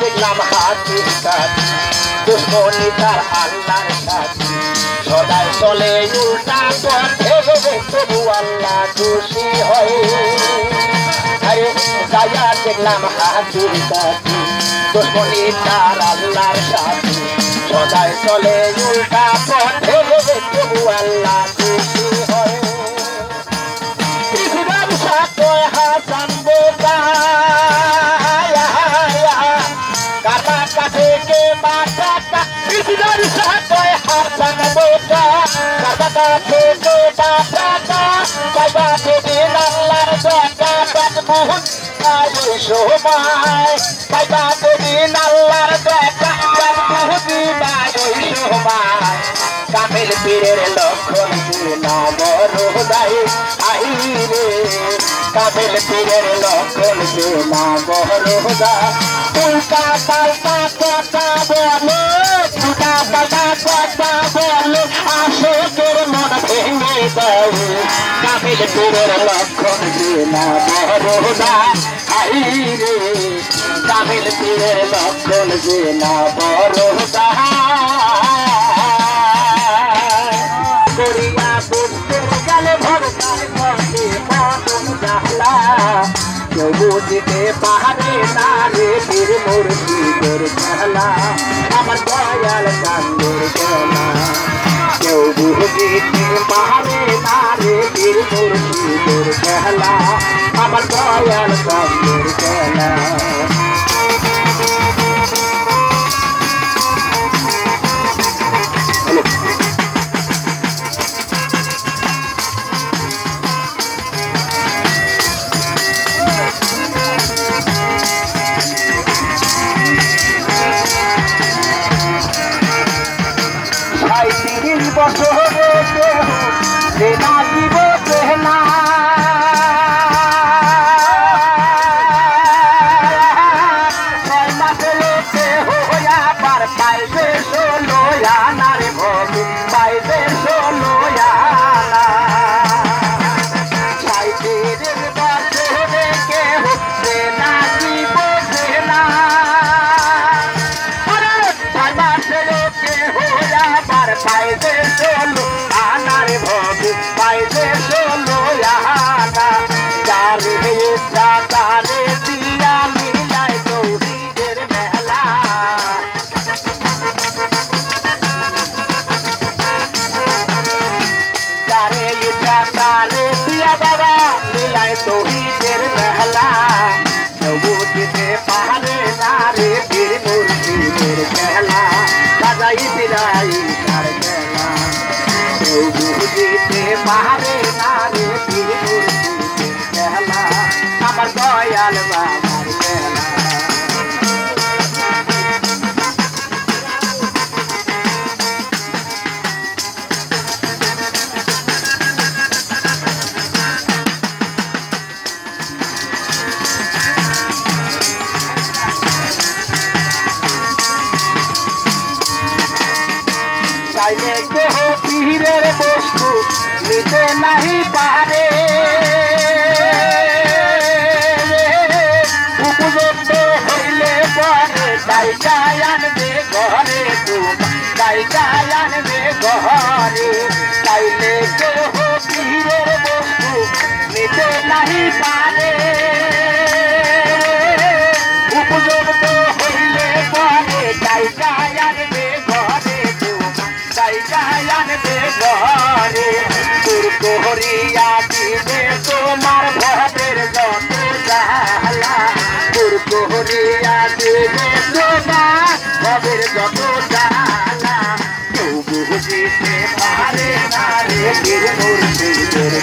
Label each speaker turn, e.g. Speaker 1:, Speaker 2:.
Speaker 1: দেখলাম হাতির কাছে দুশ্মনী তার আল্লাহর সাথে সদাই চলে উল্টা পথে তবু আল্লাহ খুশি হয় আরে যাইয়া দেখলাম হাতির কাছে দুশ্মনী তার আল্লাহর সাথে সদাই চলে উল্টা পথে তবু আল্লাহ খুশি হয় কৃষ্ণের সাথে হাসান বোকা কৃষ্ণের সাথে হাসান বোকা কাটা থেকে টাকা বাবা দিন আল্লাহর দেখা মোহন সময় বাবা দিন আল্লাহর দেখা সময় কামিল পীরের লক্ষণ নমর হৃদয় আইরে কামিল পীরের লক্ষণ নমর হৃদয় উল্টা পাল্টা কথা বলে উল্টা পাল্টা কথা বলে আশোকের মন ভেঙে দেয় কামিল পীরের লক্ষণ নমর হৃদয় আইরে কামিল পীরের লক্ষণ নমর হৃদয় করিয়া বুঝতে গেলে ভরকার করতে মন জাহলা কেউ বুঝতে পারে না রে পীর মুর্শিদের খেলা আমার দয়াল কান্দের খেলা কেউ বুঝতে পারে না রে পীর মুর্শিদের খেলা আমার দয়াল কান্দের খেলা পাহাড়ে নারে পীর মুর্শিদের খেলা আমার দয়াল বাবার খেলা চাইলে কেহ পীরের বস্তু নিতে নাহি পারে উপযুক্ত হইলে পরে জায়গা আনবে ঘরে জায়গা আনবে ঘরে চাইলে কেহ পীরের বস্তু নিতে নাহি পারে উপযুক্ত হইলে পরে জায়গা আনবে ঘরে জায়গা আনবে ঘরে করিয়া দিবে তোমার ভবের যত জ্বালা দূর করিয়া দিবে তোমার ভবের যত জ্বালা কেউ বুঝিতে পারে না রে পীর মুর্শিদের